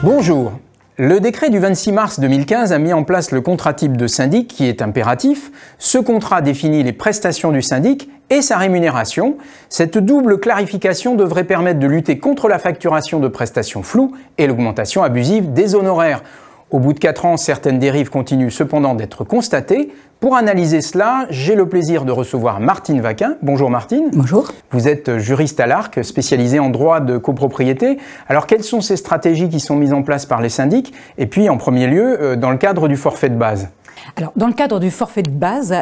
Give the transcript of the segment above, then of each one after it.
Bonjour. Le décret du 26 mars 2015 a mis en place le contrat type de syndic qui est impératif. Ce contrat définit les prestations du syndic et sa rémunération. Cette double clarification devrait permettre de lutter contre la facturation de prestations floues et l'augmentation abusive des honoraires. Au bout de 4 ans, certaines dérives continuent cependant d'être constatées. Pour analyser cela, j'ai le plaisir de recevoir Martine Vaquin. Bonjour Martine. Bonjour. Vous êtes juriste à l'ARC, spécialisée en droit de copropriété. Alors quelles sont ces stratégies qui sont mises en place par les syndics? Et puis en premier lieu, dans le cadre du forfait de base? Alors, dans le cadre du forfait de base,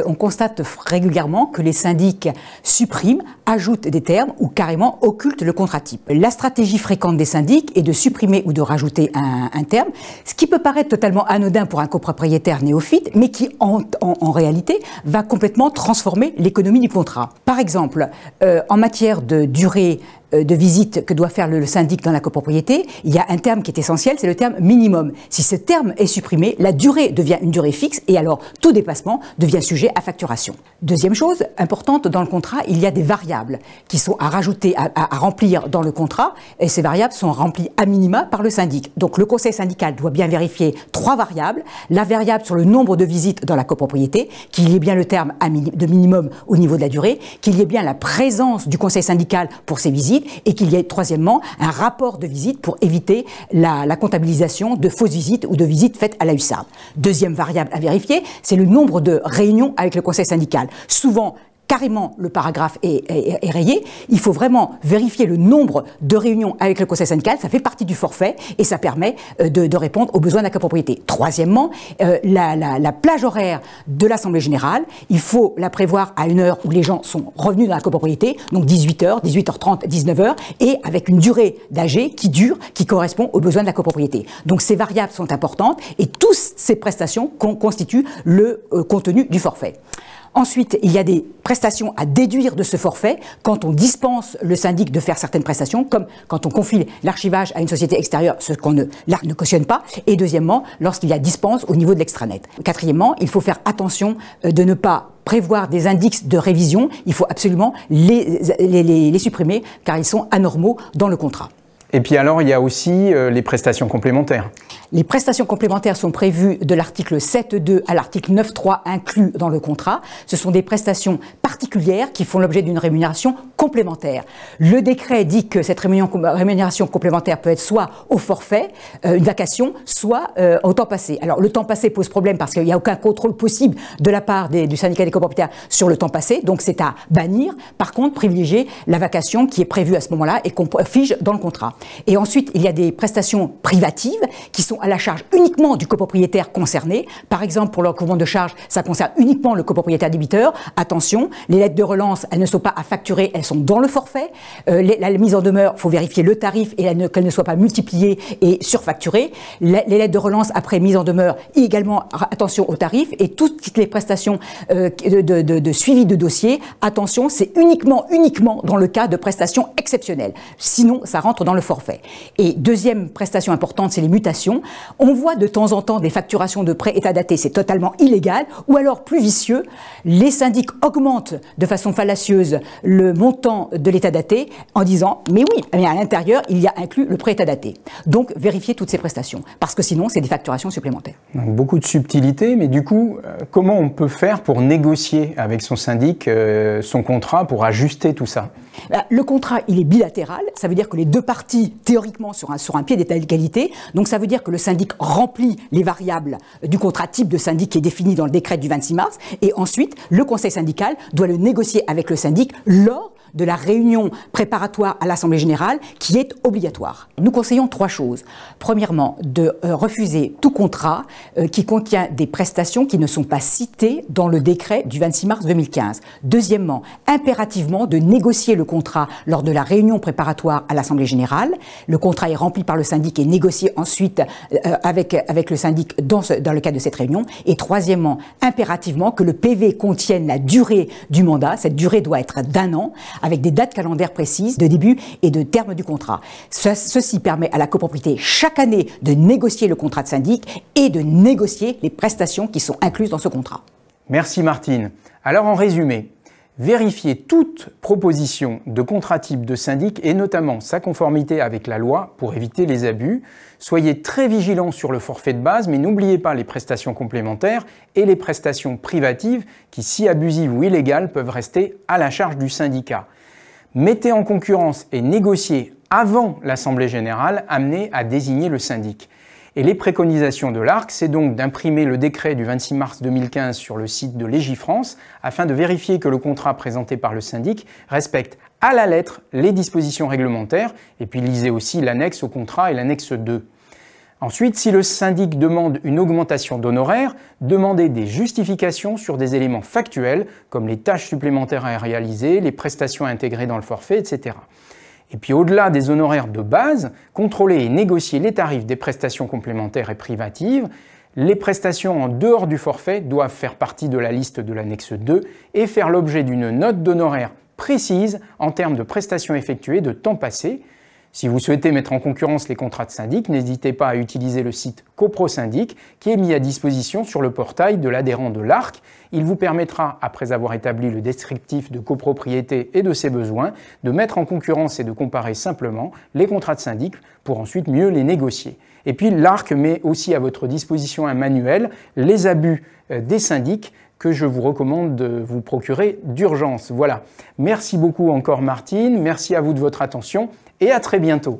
on constate régulièrement que les syndics suppriment, ajoutent des termes ou carrément occultent le contrat type. La stratégie fréquente des syndics est de supprimer ou de rajouter un terme, ce qui peut paraître totalement anodin pour un copropriétaire néophyte, mais qui en réalité va complètement transformer l'économie du contrat. Par exemple, en matière de durée de visite que doit faire le syndic dans la copropriété, il y a un terme qui est essentiel, c'est le terme minimum. Si ce terme est supprimé, la durée devient une durée fixe et alors tout dépassement devient sujet à facturation. Deuxième chose importante dans le contrat, il y a des variables qui sont à rajouter, à remplir dans le contrat, et ces variables sont remplies à minima par le syndic. Donc le conseil syndical doit bien vérifier 3 variables. La variable sur le nombre de visites dans la copropriété, qu'il y ait bien le terme de minimum au niveau de la durée, qu'il y ait bien la présence du conseil syndical pour ces visites, et qu'il y ait troisièmement un rapport de visite pour éviter la comptabilisation de fausses visites ou de visites faites à la hussarde. Deuxième variable à vérifier, c'est le nombre de réunions avec le conseil syndical. Souvent, carrément, le paragraphe est rayé. Il faut vraiment vérifier le nombre de réunions avec le conseil syndical. Ça fait partie du forfait et ça permet de répondre aux besoins de la copropriété. Troisièmement, la plage horaire de l'Assemblée générale, il faut la prévoir à une heure où les gens sont revenus dans la copropriété, donc 18h, 18h30, 19h, et avec une durée d'AG qui correspond aux besoins de la copropriété. Donc ces variables sont importantes et toutes ces prestations constituent le contenu du forfait. Ensuite, il y a des prestations à déduire de ce forfait quand on dispense le syndic de faire certaines prestations, comme quand on confie l'archivage à une société extérieure, ce qu'on l'ARC ne cautionne pas. Et deuxièmement, lorsqu'il y a dispense au niveau de l'extranet. Quatrièmement, il faut faire attention de ne pas prévoir des indices de révision. Il faut absolument les supprimer car ils sont anormaux dans le contrat. Et puis alors, il y a aussi les prestations complémentaires. Les prestations complémentaires sont prévues de l'article 7.2 à l'article 9.3 inclus dans le contrat. Ce sont des prestations particulières qui font l'objet d'une rémunération complémentaire. Le décret dit que cette rémunération complémentaire peut être soit au forfait, une vacation, soit au temps passé. Alors le temps passé pose problème parce qu'il n'y a aucun contrôle possible de la part du syndicat des copropriétaires sur le temps passé, donc c'est à bannir. Par contre, privilégier la vacation qui est prévue à ce moment-là et qu'on fige dans le contrat. Et ensuite, il y a des prestations privatives qui sont à la charge uniquement du copropriétaire concerné. Par exemple, pour le recouvrement de charges, ça concerne uniquement le copropriétaire débiteur. Attention, les lettres de relance, elles ne sont pas à facturer, elles sont dans le forfait. La mise en demeure, il faut vérifier le tarif et qu'elle ne soit pas multipliée et surfacturée. Les lettres de relance après mise en demeure, également attention au tarif. Et toutes les prestations de suivi de dossier, attention, c'est uniquement dans le cas de prestations exceptionnelles. Sinon, ça rentre dans le forfait. Et deuxième prestation importante, c'est les mutations. On voit de temps en temps des facturations de prêts état datés, c'est totalement illégal. Ou alors, plus vicieux, les syndics augmentent de façon fallacieuse le montant de l'état daté en disant « mais oui, mais à l'intérieur, il y a inclus le prêt état daté ». Donc, vérifiez toutes ces prestations, parce que sinon, c'est des facturations supplémentaires. Donc, beaucoup de subtilités, mais du coup, comment on peut faire pour négocier avec son syndic son contrat, pour ajuster tout ça? Le contrat, il est bilatéral, ça veut dire que les deux parties, théoriquement, sur un pied d'égalité, donc ça veut dire que le syndic remplit les variables du contrat type de syndic qui est défini dans le décret du 26 mars, et ensuite, le conseil syndical doit le négocier avec le syndic lors de la réunion préparatoire à l'Assemblée générale qui est obligatoire. Nous conseillons 3 choses. Premièrement, de refuser tout contrat qui contient des prestations qui ne sont pas citées dans le décret du 26 mars 2015. Deuxièmement, impérativement de négocier le contrat lors de la réunion préparatoire à l'Assemblée générale. Le contrat est rempli par le syndic et négocié ensuite avec le syndic dans le cadre de cette réunion. Et troisièmement, impérativement que le PV contienne la durée du mandat. Cette durée doit être d'1 an, avec des dates calendaires précises de début et de terme du contrat. Ceci permet à la copropriété chaque année de négocier le contrat de syndic et de négocier les prestations qui sont incluses dans ce contrat. Merci Martine. Alors en résumé, vérifiez toute proposition de contrat type de syndic et notamment sa conformité avec la loi pour éviter les abus. Soyez très vigilants sur le forfait de base, mais n'oubliez pas les prestations complémentaires et les prestations privatives qui, si abusives ou illégales, peuvent rester à la charge du syndicat. Mettez en concurrence et négociez avant l'Assemblée générale amenée à désigner le syndic. Et les préconisations de l'ARC, c'est donc d'imprimer le décret du 26 mars 2015 sur le site de Légifrance afin de vérifier que le contrat présenté par le syndic respecte à la lettre les dispositions réglementaires et puis lisez aussi l'annexe au contrat et l'annexe 2. Ensuite, si le syndic demande une augmentation d'honoraires, demandez des justifications sur des éléments factuels comme les tâches supplémentaires à réaliser, les prestations intégrées dans le forfait, etc. Et puis au-delà des honoraires de base, contrôler et négocier les tarifs des prestations complémentaires et privatives. Les prestations en dehors du forfait doivent faire partie de la liste de l'annexe 2 et faire l'objet d'une note d'honoraires précise en termes de prestations effectuées, de temps passé. Si vous souhaitez mettre en concurrence les contrats de syndic, n'hésitez pas à utiliser le site CoproSyndic qui est mis à disposition sur le portail de l'adhérent de l'ARC. Il vous permettra, après avoir établi le descriptif de copropriété et de ses besoins, de mettre en concurrence et de comparer simplement les contrats de syndic pour ensuite mieux les négocier. Et puis l'ARC met aussi à votre disposition un manuel, les abus des syndics, que je vous recommande de vous procurer d'urgence. Voilà. Merci beaucoup encore Martine, merci à vous de votre attention et à très bientôt.